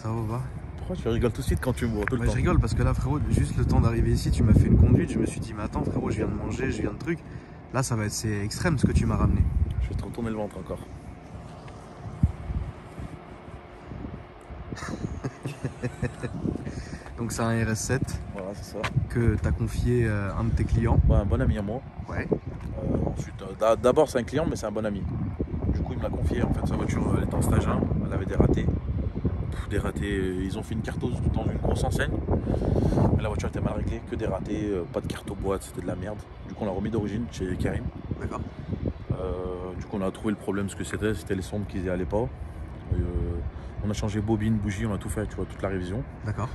Ça va pas? Pourquoi tu rigoles tout de suite quand tu me vois tout le temps? Je rigole parce que là, frérot, juste le temps d'arriver ici, tu m'as fait une conduite. Je me suis dit, mais attends, frérot, je viens de manger, je viens de truc. Là, ça va être c'est extrême ce que tu m'as ramené. Je vais te retourner le ventre encore. Donc, c'est un RS7 Voilà, c'est ça. que tu as confié à un de tes clients. Ouais, un bon ami à moi. Ouais. Ensuite, d'abord, c'est un client, mais c'est un bon ami. Du coup, il me l'a confié. En fait, sa voiture, elle était en stage 1. Elle avait des ratés. Des ratés. Ils ont fait une cartose dans une grosse enseigne. Mais la voiture était mal réglée, que des ratés, pas de carte boîte, c'était de la merde. Du coup, on l'a remis d'origine chez Karim. D'accord. Du coup, on a trouvé le problème, ce que c'était les sondes qui n'y allaient pas. On a changé bobine, bougie, on a tout fait, tu vois, toute la révision. D'accord.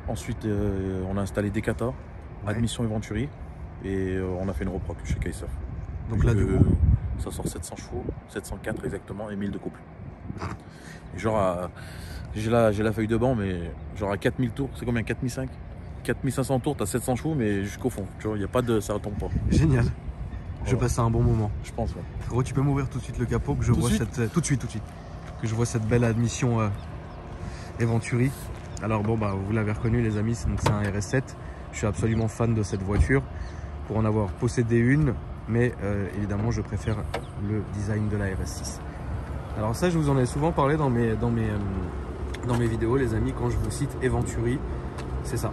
Ensuite, on a installé Decata, ouais. Admission et Venturi, et on a fait une reproc chez KSF. Donc là, du coup, ça sort 700 chevaux, 704 exactement, et 1000 de couple. Et genre, j'ai la feuille de banc, mais genre à 4000 tours, c'est combien? 4005 4500 tours, t'as 700 chevaux, mais jusqu'au fond, tu vois, il n'y a pas de. Ça retombe pas. Génial. Je Voilà. passe un bon moment. Je pense, ouais. Frérot, tu peux m'ouvrir tout de suite le capot que je vois cette. Tout de suite. Que je vois cette belle admission Venturi. Alors bon, bah vous l'avez reconnu les amis, c'est un RS7. Je suis absolument fan de cette voiture pour en avoir possédé une, mais évidemment je préfère le design de la RS6. Alors ça, je vous en ai souvent parlé dans mes vidéos les amis, quand je vous cite Venturi, c'est ça.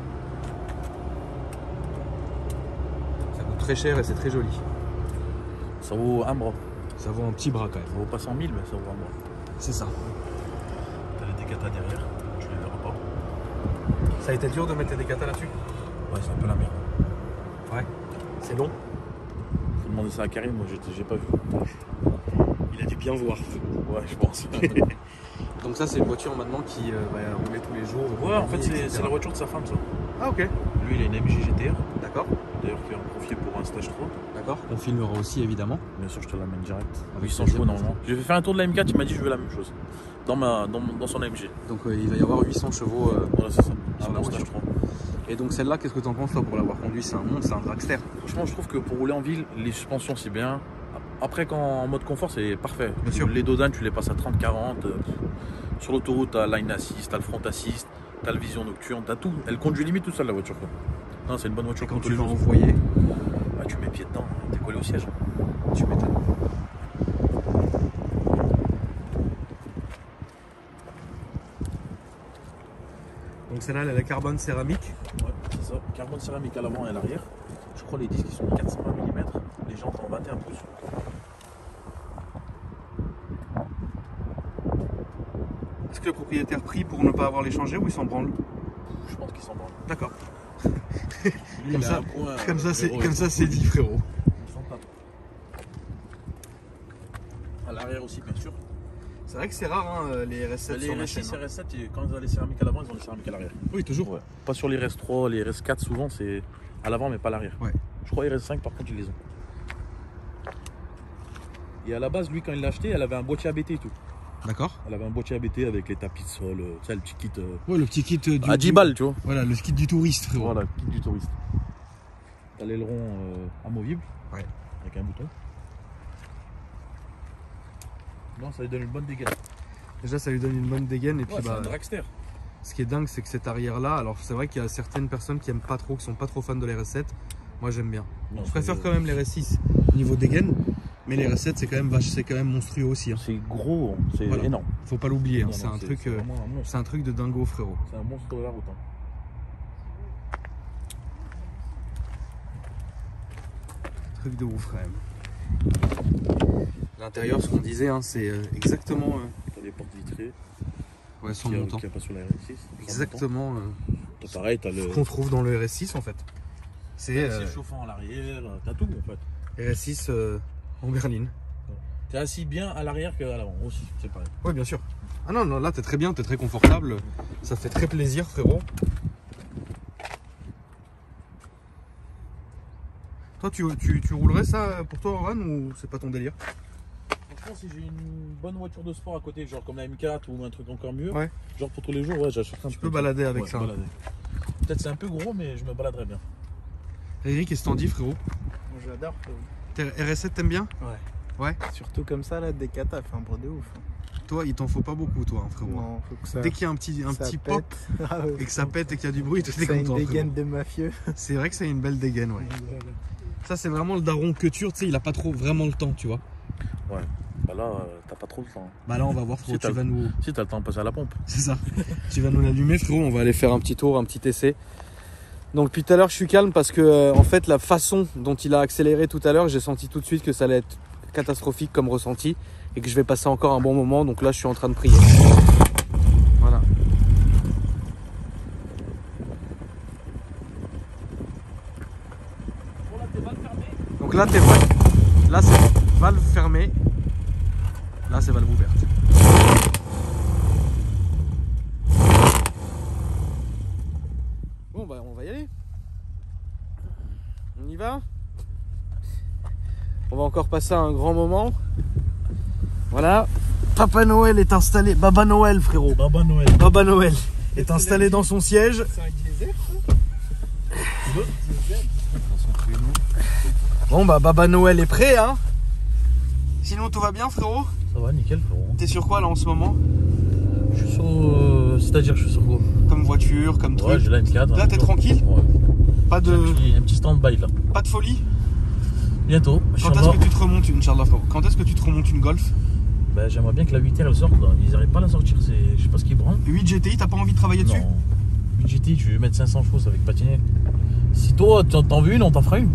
Ça coûte très cher et c'est très joli. Ça vaut un bras. Ça vaut un petit bras quand même. Ça vaut pas 100 000, mais ça vaut un bras. C'est ça. T'as les Decata derrière, tu les verras pas. Ça a été dur de mettre les Decata là-dessus? Ouais, c'est un peu la merde. Ouais. C'est long? Faut demander ça à Karim, moi j'ai pas vu. Il a dû bien voir. Ouais, je pense. Donc ça, c'est une voiture maintenant qui va rouler tous les jours. Ouais, en fait, c'est la voiture de sa femme, ça. Ah, ok. Lui, il a une MG GTR. D'accord. D'ailleurs, qui est en confié pour un stage 3. D'accord. On filmera aussi, évidemment. Bien sûr, je te l'amène direct. Avec 800 plaisir, chevaux, normalement. J'ai fait un tour de la M4, il m'a dit je veux la même chose. Dans son AMG. Donc il va y avoir 800 chevaux Voilà, c'est ça. sur la stage voiture. 3. Et donc celle-là, qu'est-ce que tu en penses toi pour l'avoir conduit? C'est un monstre, c'est un dragster. Franchement, je trouve que pour rouler en ville, les suspensions, c'est bien. Après, quand en mode confort, c'est parfait. Bien sûr. Les dodanes, tu les passes à 30-40. Sur l'autoroute, t'as line assist, t'as le front assist, t'as le vision nocturne, t'as tout. Elle conduit limite toute seule, la voiture, quoi. Non, c'est une bonne voiture. Quand tu vas envoyer, bah, tu mets pied dedans, t'es collé au siège. tu m'étonnes. Donc celle-là, elle a la carbone céramique. Ouais, c'est ça. Carbone céramique à l'avant et à l'arrière. Je crois les disques ils sont de 420 mm. Les jantes en 21 pouces. Est-ce que le propriétaire prie pour ne pas avoir les changés ou il s'en branle? Je pense qu'ils s'en branlent. D'accord. Lui, Comme il a ça, un point, comme ça c'est dit, frérot. Ils s'en tapent. À l'arrière aussi, bien sûr. C'est vrai que c'est rare hein, les RS7 Les sur la RS6 chaîne. et RS7, quand ils ont les céramiques à l'avant, ils ont les céramiques à l'arrière. Oui, toujours. Ouais. Pas sur les RS3, les RS4, souvent c'est à l'avant mais pas à l'arrière. Ouais. Je crois RS5 par contre ils les ont. Et à la base, lui quand il l'a acheté, elle avait un boîtier ABT et tout. D'accord. Elle avait un boîtier ABT avec les tapis de sol, tu sais, le petit kit. Ouais, le petit kit du. À 10 balles, tu vois. Voilà, le kit du touriste, frérot. Voilà, kit du touriste. T'as l'aileron amovible. Ouais. Avec un bouton. Non, ça lui donne une bonne dégaine. Déjà, ça lui donne une bonne dégaine. Et puis, C'est un dragster. ce qui est dingue, c'est que cette arrière-là, alors c'est vrai qu'il y a certaines personnes qui aiment pas trop, qui sont pas trop fans de l'RS7. Moi, j'aime bien. Non, Je préfère quand même les RS6 niveau dégaine. Mais les RS7, c'est quand même monstrueux aussi. Hein. C'est gros, c'est Voilà. énorme. Faut pas l'oublier. Hein. Non, C'est non, un truc. vraiment un monstre. C'est un truc de dingo, frérot. C'est un monstre de la route. Hein. Truc de ouf, quand même. L'intérieur, ce qu'on disait, hein, c'est exactement. T'as les portes vitrées. Ouais, son Qui montant. a pas sur la RS6. Exactement. T'as pareil, t'as le. Ce qu'on trouve dans le RS6 en fait. C'est chauffant à l'arrière, t'as tout en fait. RS6 en berline. T'es assis bien à l'arrière qu'à l'avant aussi, c'est pareil. Ouais, bien sûr. Ah non, non, là t'es très bien, t'es très confortable. Ça fait très plaisir, frérot. Toi, tu roulerais ça pour toi, Oran, ou c'est pas ton délire? Franchement, si j'ai une bonne voiture de sport à côté, genre comme la M4 ou un truc encore mieux, Ouais. genre pour tous les jours, ouais, j'achèterais un Tu peux balader avec ça. balader. Peut-être c'est un peu gros, mais je me baladerais bien. Eric, qu'est-ce que t'en dis, frérot? Moi j'adore. RS7, t'aimes bien? Ouais. Ouais. Surtout comme ça, là, des katas, fait un bruit de ouf. Toi, il t'en faut pas beaucoup, toi, hein, frérot. Non, faut que ça. Dès qu'il y a un petit pop Ah ouais, et que ça pète et qu'il y a du bruit, tu es c'est une content. dégaine de mafieux. C'est vrai que c'est une belle dégaine, ouais. Voilà. Ça, c'est vraiment le daron que tu sais, il a pas trop vraiment le temps, tu vois. Ouais. Bah là, t'as pas trop le temps. Bah là, on va voir, frérot, Si t'as tu vas nous. Si t'as le temps de passer à la pompe. C'est ça. Tu vas nous l'allumer, frérot. On va aller faire un petit tour, un petit essai. Donc, depuis tout à l'heure, je suis calme parce que, en fait, la façon dont il a accéléré tout à l'heure, j'ai senti tout de suite que ça allait être catastrophique comme ressenti et que je vais passer encore un bon moment. Donc là, je suis en train de prier. Voilà. Donc là, là, c'est valve fermée. Là, c'est valve ouverte. Bon, bah, on va y aller. On y va. On va encore passer un grand moment. Voilà. Papa Noël est installé. Baba Noël, frérot. Baba Noël. Baba Noël est installé dans son siège. C'est un diesel, Bon, bah, Baba Noël est prêt, hein. Sinon, tout va bien, frérot? Ça va, nickel, frérot. T'es sur quoi, là, en ce moment? Je suis sur. C'est-à-dire, je suis sur quoi? Comme voiture, comme truc? Ouais, j'ai la M4. Là, t'es tranquille? Ouais. Pas de, Un petit stand-by là. pas de folie? Bientôt. Quand est-ce que tu te remontes une Inch'Allah, frérot? Quand est-ce que tu te remontes une Golf? Bah, j'aimerais bien que la 8R elle sorte là. Ils n'arrivent pas à la sortir. Je sais pas ce qu'ils branlent. 8 GTI, t'as pas envie de travailler dessus? Non. 8 GT, tu veux mettre 500 chevaux avec patiner. Si toi t'en veux une, on t'en fera une.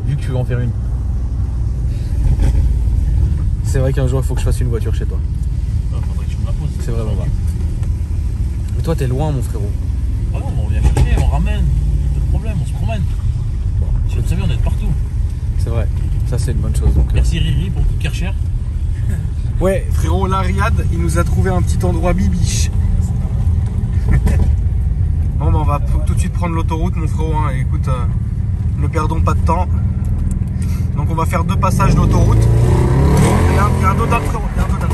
Vu que tu veux en faire une. C'est vrai qu'un jour, il faut que je fasse une voiture chez toi. Faudrait que tu me la poses. C'est vraiment vrai. Mais toi, t'es loin, mon frérot. Ah non, on vient chercher, on ramène. Pas de problème, on se promène. Bon, si vous savez, on est de partout. C'est vrai. Ça, c'est une bonne chose. Donc, Merci Riri pour tout Karcher. Ouais, frérot, là, Riyad, il nous a trouvé un petit endroit bibiche. Bon, bah, on va tout de suite prendre l'autoroute, mon frérot. Hein. Écoute, ne perdons pas de temps. Donc, on va faire 2 passages d'autoroute. Il y a un dodane, frérot. Il y a un dodane.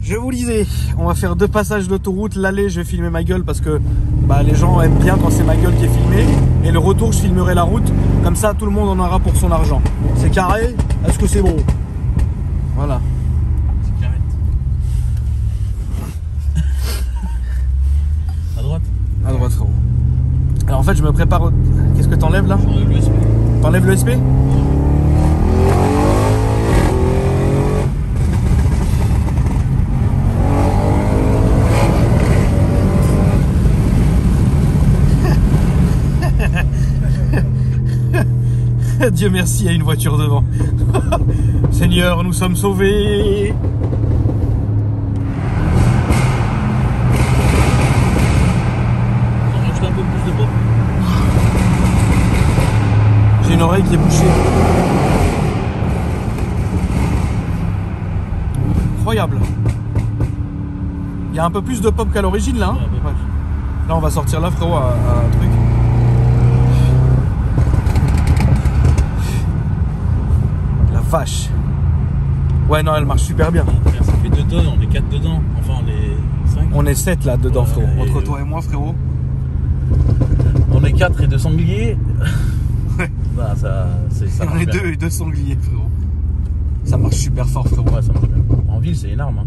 Je vous disais, on va faire 2 passages d'autoroute. L'aller, je vais filmer ma gueule parce que bah, les gens aiment bien quand c'est ma gueule qui est filmée. Et le retour, je filmerai la route. Comme ça, tout le monde en aura pour son argent. C'est carré? Est-ce que c'est beau? Voilà. C'est carré. À droite. À droite, frérot. Alors en fait, je me prépare. Qu'est-ce que t'enlèves là? J'enlève le SP. T'enlèves le SP? Dieu merci, il y a une voiture devant. Seigneur, nous sommes sauvés. On rajoute un peu plus de pop. J'ai une oreille qui est bouchée. Incroyable. Il y a un peu plus de pop qu'à l'origine là. Hein. Ouais. Là on va sortir là, frérot, à un truc. La vache. Ouais, non, elle marche super bien. Ça fait 2 tonnes, on est 4 dedans. Enfin, on est 5. On est 7 là dedans, Ouais, frérot. Entre et- toi et moi, frérot. On est 4 et 2 sangliers. Ouais. Bah, ça On marche est bien. 2 et 2 sangliers, frérot. Ça marche super fort, frérot. Ouais, ça marche bien. En ville, c'est énorme. Hein.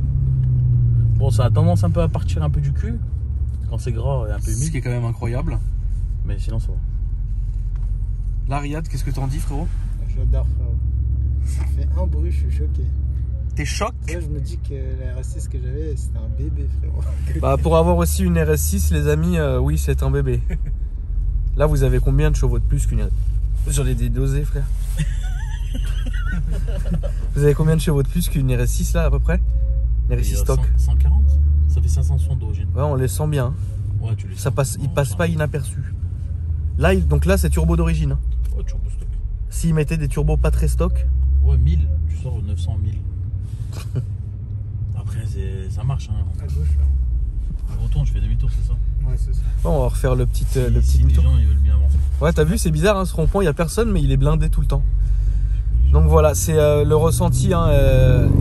Bon, ça a tendance un peu à partir un peu du cul quand c'est gras et un peu Ce qui humide. est quand même incroyable. Mais sinon, ça va. Là, Riyad, qu'est-ce que t'en dis, frérot? J'adore, frérot. Ça fait un bruit, je suis choqué. T'es choc? Là, je me dis que la RS6 que j'avais, c'était un bébé, frérot. Bah, pour avoir aussi une RS6, les amis, oui, c'est un bébé. Là, vous avez combien de chevaux de plus qu'une RS6? J'en ai dédosé, frère. Vous avez combien de chevaux de plus qu'une RS6 là, à peu près? Une Et, RS6 stock. 140. Ça fait 560 d'origine. Ouais, on les sent bien. Ouais, tu les Ça sens. passe, il Non, passe ça- pas inaperçu. Là, donc là, c'est turbo d'origine. Hein. Ouais, turbo stock. S'ils mettaient des turbos pas très stock, Ouais, 1000. Tu sors 900, 1000. Après, ça marche. Hein. À gauche, là. Je retourne, je fais demi-tour, c'est ça. Ouais, c'est ça. bon, on va refaire le petit Si les demi-tour. gens ils veulent bien avancer. Ouais, t'as vu, c'est bizarre, hein, ce rond-point, il n'y a personne, mais il est blindé tout le temps. Donc voilà, c'est le ressenti. Hein,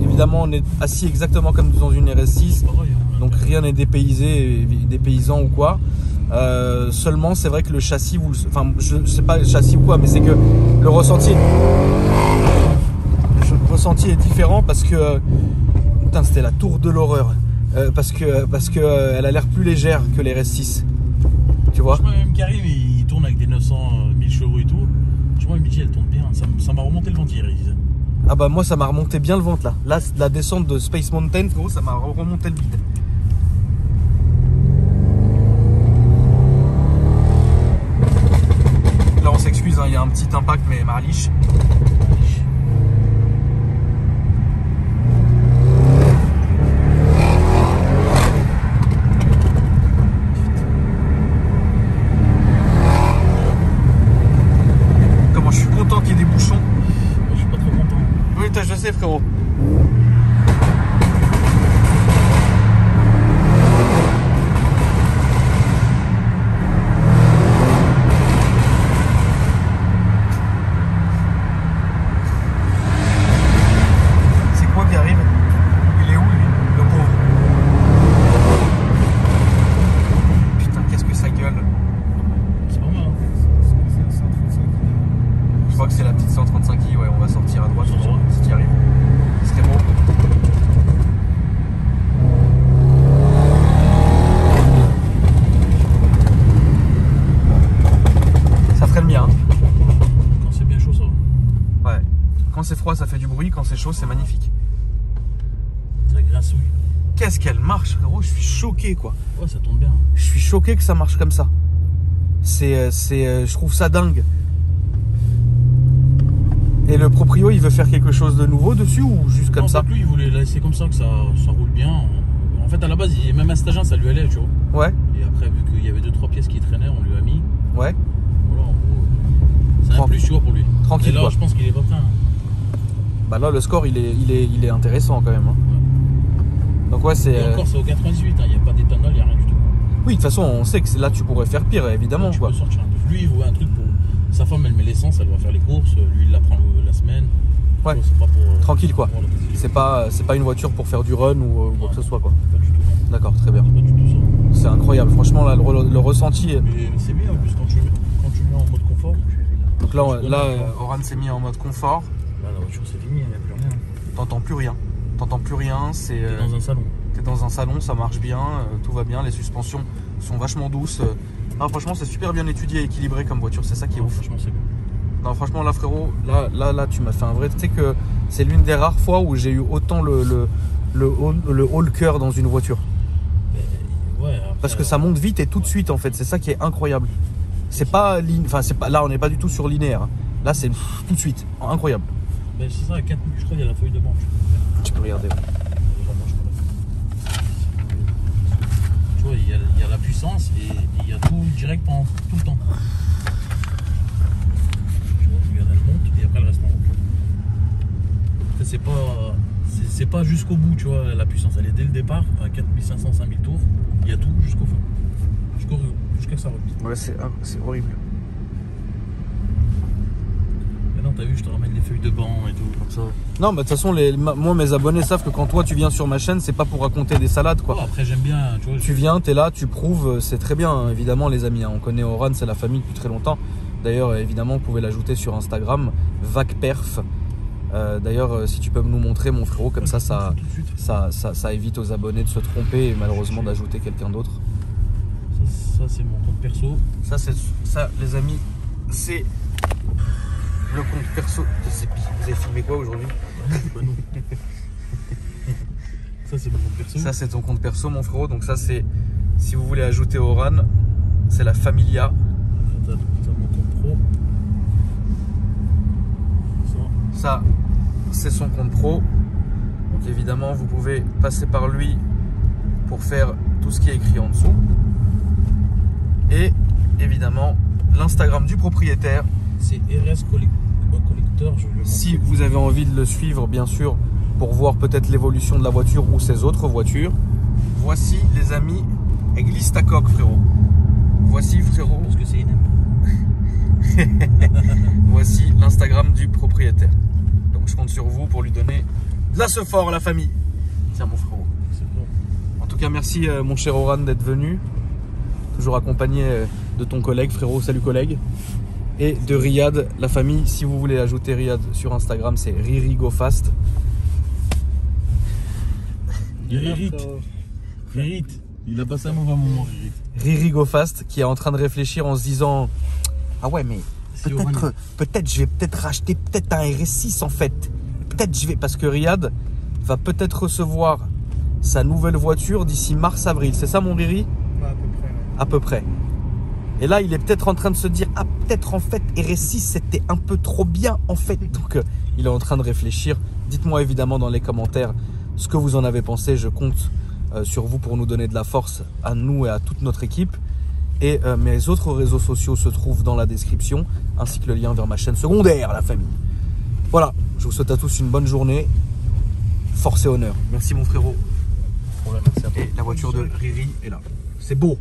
évidemment, on est assis exactement comme dans une RS6. Pareil, hein. Donc rien n'est dépaysé, dépaysant ou quoi. Seulement, c'est vrai que le châssis, enfin, je sais pas le châssis ou quoi, mais c'est que le ressenti est différent parce que putain, c'était la tour de l'horreur. Parce que elle a l'air plus légère que les RS6. Tu vois. Franchement, même Karim, il tourne avec des 900 1000 chevaux et tout. Franchement, il me dit, elle tourne bien. Ça m'a remonté le ventre hier, il disait. Ah bah moi, ça m'a remonté bien le ventre là. Là, la descente de Space Mountain, gros, ça m'a remonté le bide. Là, on s'excuse, hein, il y a un petit impact, mais marliche. Comment je suis content qu'il y ait des bouchons. Moi, je suis pas trop content. Oui, je sais, frérot. C'est quoi qui arrive? Il est où, lui, le pauvre? Putain, qu'est-ce que ça gueule. C'est pas mal. Hein. Je crois que c'est la petite 135i, ouais, on va sortir à droite si tu y arrives. Ce serait beau. Ça freine bien. Hein. Quand c'est bien chaud, ça va. Ouais. Quand c'est froid, ça fait du bruit. Quand c'est chaud, c'est magnifique. Ça grincouille. Qu'est-ce qu'elle marche, frérot. Je suis choqué, quoi. Ouais, ça tourne bien. Je suis choqué que ça marche comme ça. Je trouve ça dingue. Et le proprio, il veut faire quelque chose de nouveau dessus ou juste comme non, ça? Lui, il voulait laisser comme ça, que ça roule bien. En fait, à la base, même un stagin, ça lui allait, tu vois. Ouais. Et après, vu qu'il y avait 2-3 pièces qui traînaient, on lui a mis. Ouais. Voilà, en gros. C'est un plus, tu vois, pour lui. Tranquille, et là, quoi. je pense qu'il est pas prêt. Hein. Bah là, le score, il est intéressant quand même. Hein. Ouais. Donc ouais, c'est... Et encore, c'est au 98, il n'y a pas d'éthanol, il n'y a rien du tout. Oui, de toute façon, on sait que là, tu pourrais faire pire, évidemment. Tu Quoi. peux sortir un peu. Lui, il voulait un truc pour... Sa femme, elle met l'essence, elle va faire les courses. Lui, il la prend la semaine. Ouais. C'est pas pour, tranquille, quoi. Pour c'est pas une voiture pour faire du run ou quoi que ce soit, quoi. Pas du tout. D'accord, très bien. Pas du tout ça. C'est incroyable. Franchement, là, le ressenti... Mais c'est bien, en plus, quand tu mets en mode confort. Donc là Oran s'est mis en mode confort. Là, la voiture, c'est fini, il n'y a plus rien. T'entends plus rien. T'entends plus rien. C'est... T'es dans un salon. T'es dans un salon, ça marche bien, tout va bien, les suspensions sont vachement douces. Non, franchement, c'est super bien étudié et équilibré comme voiture, c'est ça qui est ouf. Franchement, c'est bien. Non, franchement, là, frérot, là, tu m'as fait un vrai. Tu sais que c'est l'une des rares fois où j'ai eu autant le haut le cœur dans une voiture. Mais, ouais, après, parce que ça monte vite et tout de suite, en fait, c'est ça qui est incroyable. C'est pas, enfin, c'est pas, là, on n'est pas du tout sur linéaire. Hein. Là, c'est tout de suite, incroyable. Ben, c'est ça, à 4000, je crois, il y a la feuille de banque. Tu peux regarder. Tu vois, il y a la puissance et il y a tout direct pendant tout le temps. Tu vois, regarde, elle monte et après elle reste en haut. Après, c'est pas jusqu'au bout, tu vois, la puissance, elle est dès le départ, à 4500, 5000 tours, il y a tout jusqu'au fond. Jusqu'à que ça repite. Ouais, c'est horrible. Maintenant, t'as vu, je te ramène les feuilles de banc et tout, comme ça. Non, mais de toute façon, moi, mes abonnés savent que quand toi, tu viens sur ma chaîne, c'est pas pour raconter des salades, quoi. Oh, après, j'aime bien, tu vois. Tu viens, t'es là, tu prouves, c'est très bien, hein, évidemment, les amis. Hein. On connaît Oran, c'est la famille depuis très longtemps. D'ailleurs, évidemment, vous pouvez l'ajouter sur Instagram, VacPerf. D'ailleurs, si tu peux nous montrer, mon frérot, comme ça évite aux abonnés de se tromper et malheureusement d'ajouter quelqu'un d'autre. Ça c'est mon compte perso. Ça, les amis, c'est le compte perso. Vous avez filmé quoi aujourd'hui? Pas nous. Ça c'est mon compte perso. Ça c'est ton compte perso, mon frérot. Donc ça c'est, si vous voulez ajouter Oran, c'est la Familia. T'as mon compte pro. Ça, c'est son compte pro. Donc évidemment, vous pouvez passer par lui pour faire tout ce qui est écrit en dessous. Et évidemment, l'Instagram du propriétaire. C'est RS Collector. Si vous avez envie de le suivre, bien sûr, pour voir peut-être l'évolution de la voiture ou ses autres voitures. Voici, les amis, elle glisse ta coque, frérot. Voici, frérot. Parce que c'est une. Voici l'Instagram du propriétaire. Donc je compte sur vous pour lui donner de la sephore à la famille. Tiens, mon frérot. En tout cas, merci mon cher Oran d'être venu. toujours accompagné de ton collègue, frérot. Salut collègue. Et de Riyad, la famille. Si vous voulez ajouter Riyad sur Instagram, c'est RiriGoFast. Ririt, il a passé un mauvais moment, Ririt. RiriGoFast qui est en train de réfléchir en se disant ah ouais, mais peut-être je vais peut-être racheter peut-être un RS6 en fait. Peut-être je vais, parce que Riyad va peut-être recevoir sa nouvelle voiture d'ici mars-avril. C'est ça mon Riri? Ouais, à peu près. Ouais. À peu près. Et là, il est peut-être en train de se dire ah peut-être en fait RS6 c'était un peu trop bien en fait. Donc il est en train de réfléchir. Dites-moi évidemment dans les commentaires ce que vous en avez pensé. Je compte sur vous pour nous donner de la force à nous et à toute notre équipe. Et mes autres réseaux sociaux se trouvent dans la description, ainsi que le lien vers ma chaîne secondaire, la famille. Voilà, je vous souhaite à tous une bonne journée. Force et honneur. Merci mon frérot. Merci à toi. Et la voiture de Riri est là. C'est beau.